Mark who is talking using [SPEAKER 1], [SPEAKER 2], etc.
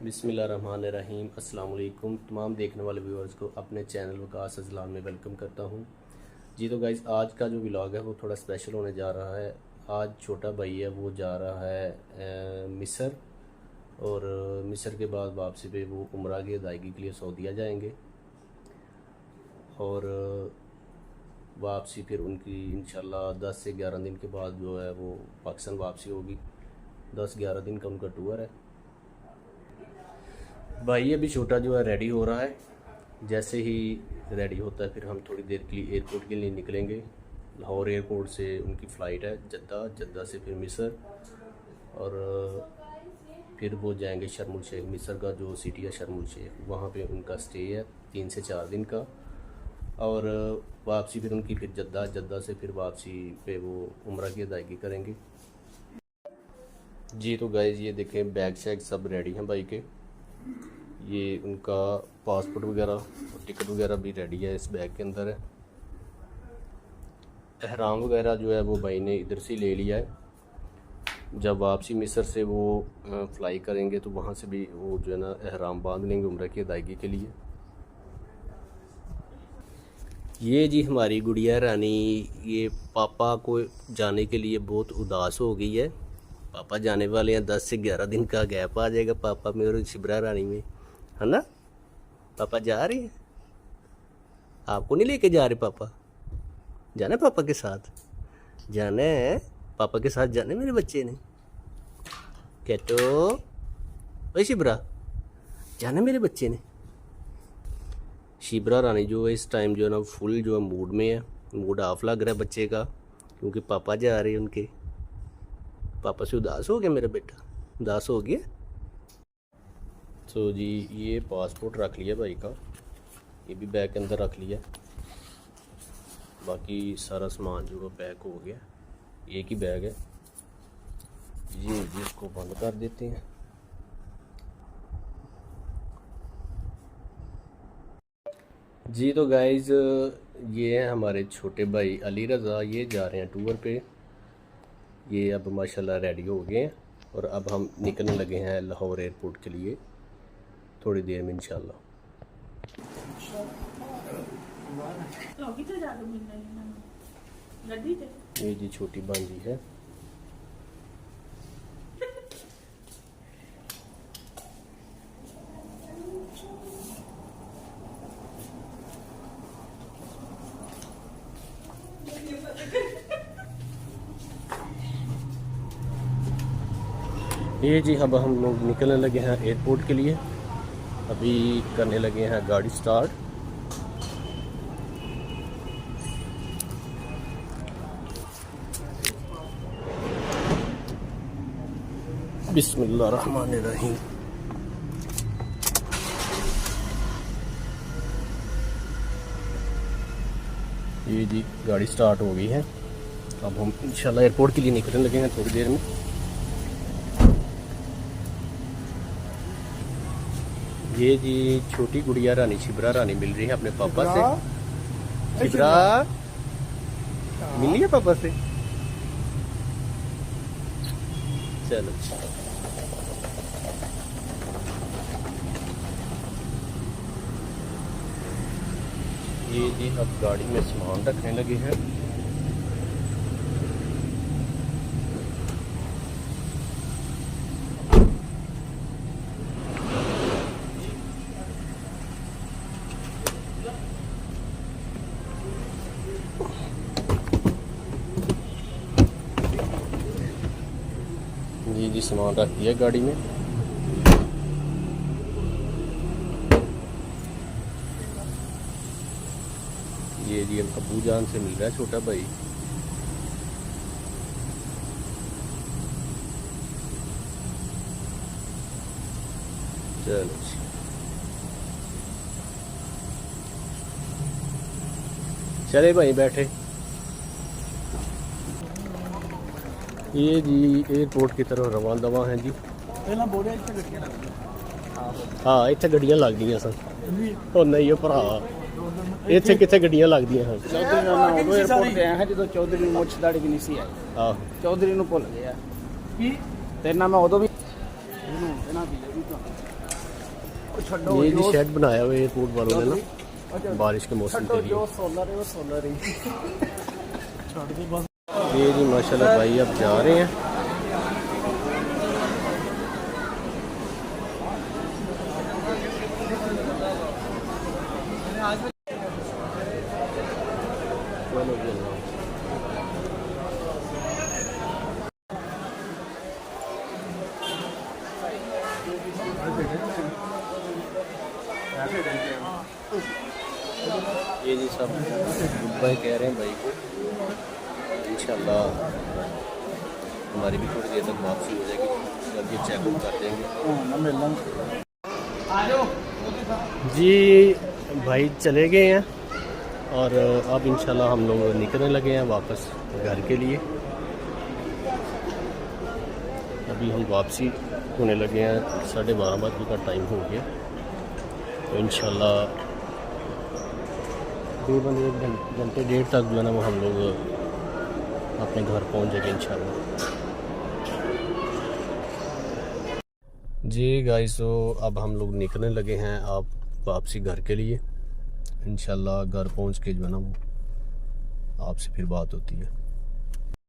[SPEAKER 1] बिस्मिल्लाहिर्रहमानिर्रहीम। अस्सलाम वालेकुम तमाम देखने वाले व्यूअर्स को अपने चैनल वकास अज़लान में वेलकम करता हूँ। जी तो गाइज़, आज का जो व्लॉग है वो थोड़ा स्पेशल होने जा रहा है। आज छोटा भाई है वो जा रहा है मिस्र, और मिस्र के बाद वापसी पे वो उम्रा की अदायगी के लिए सऊदीया जाएंगे, और वापसी फिर उनकी इंशाल्लाह 10 से 11 दिन के बाद जो है वो पाकिस्तान वापसी होगी। 10-11 दिन का उनका टूर है। भाई अभी छोटा जो है रेडी हो रहा है। जैसे ही रेडी होता है फिर हम थोड़ी देर के लिए एयरपोर्ट के लिए निकलेंगे। लाहौर एयरपोर्ट से उनकी फ़्लाइट है जद्दा, जद्दा से फिर मिस्र, और फिर वो जाएंगे शर्म उल शेख। मिस्र का जो सिटी है शर्म उल शेख, वहाँ पे उनका स्टे है 3 से 4 दिन का, और वापसी फिर उनकी फिर जद्दा, जद्दा से फिर वापसी पे वो उम्रा की अदायगी करेंगे। जी तो गाइज़, ये देखें बैग शैग सब रेडी हैं भाई के। ये उनका पासपोर्ट वगैरह और टिकट वगैरह भी रेडी है, इस बैग के अंदर है। एहराम वगैरह जो है वो भाई ने इधर से ले लिया है। जब वापसी मिस्र से वो फ्लाई करेंगे तो वहाँ से भी वो जो है ना एहराम बांध लेंगे उम्रा की अदायगी के लिए। ये जी हमारी गुड़िया रानी, ये पापा को जाने के लिए बहुत उदास हो गई है। पापा जाने वाले हैं, 10 से 11 दिन का गैप आ जाएगा पापा में और शिबरा रानी में, है ना। पापा जा रहे हैं, आपको नहीं लेके जा रहे पापा? जाना है पापा के साथ? जाना है पापा के साथ, जाना है मेरे बच्चे ने। कहतो भाई शिबरा, जाना है मेरे बच्चे ने। शिबरा रानी जो है इस टाइम जो है ना फुल जो है मूड में है, मूड ऑफ लग रहा है बच्चे का, क्योंकि पापा जा रहे हैं उनके। पापा से उदास हो गया मेरा बेटा, उदास हो गया। तो जी ये पासपोर्ट रख लिया भाई का, ये भी बैग के अंदर रख लिया। बाकी सारा सामान जो है पैक हो गया, एक ही बैग है। ये इसको बंद कर देते हैं। जी तो गाइज़, ये है हमारे छोटे भाई अली रज़ा, ये जा रहे हैं टूर पे। ये अब माशाल्लाह रेडी हो गए हैं और अब हम निकलने लगे हैं लाहौर एयरपोर्ट के लिए थोड़ी देर में इंशाल्लाह। ये जी छोटी भांजी है। ये जी अब हम लोग निकलने लगे हैं एयरपोर्ट के लिए। अभी करने लगे हैं गाड़ी स्टार्ट। बिस्मिल्लाहिर्रहमानिर्रहीम। ये जी गाड़ी स्टार्ट हो गई है। अब हम इंशाल्लाह एयरपोर्ट के लिए निकलने लगे हैं थोड़ी देर में। ये जी छोटी गुड़िया रानी शिबरा रानी मिल रही है अपने पापा से। शिबरा मिली है पापा से, चलो। ये जी अब गाड़ी में सामान रखने लगे हैं। जी सामान रख दिया गाड़ी में। ये जी अबू जान से मिल रहा है छोटा भाई। चलो चले भाई बैठे। ये जी एयरपोर्ट की तरफ रवान दवा हैं जी। हाँ इतने गड्डियां लगदियां सन। ओ नहीं भरा, इतने कितने गड्डियां लगदियां हैं।
[SPEAKER 2] चौधरी मुछ दाड़ी भी नहीं सी आई। चौधरी भुल गया तेरे मैं उदो भी
[SPEAKER 1] ये जी शेड बनाया हुआ है एयरपोर्ट वालों ने ना, बारिश के मौसम के लिए। ये जी माशाल्लाह भाई अब जा रहे हैं। ये जी सब गुड बाय कह रहे हैं भाई को। इंशाल्लाह हमारी भी थोड़ी देर तक वापसी हो जाएगी, जल्दी चेकआउट कर देंगे जी। भाई चले गए हैं और अब इंशाल्लाह हम लोग निकलने लगे हैं वापस घर के लिए। अभी हम वापसी होने लगे हैं, 12:30 बजे का टाइम हो गया। तो इंशाल्लाह तकरीबन 1 घंटे 1.5 तक जो है ना वो हम लोग अपने घर पहुंच जाएंगे इंशाल्लाह। जी गाइस, तो अब हम लोग निकलने लगे हैं आप वापसी घर के लिए। इंशाल्लाह घर पहुंच के जो है ना वो आपसे फिर बात होती है।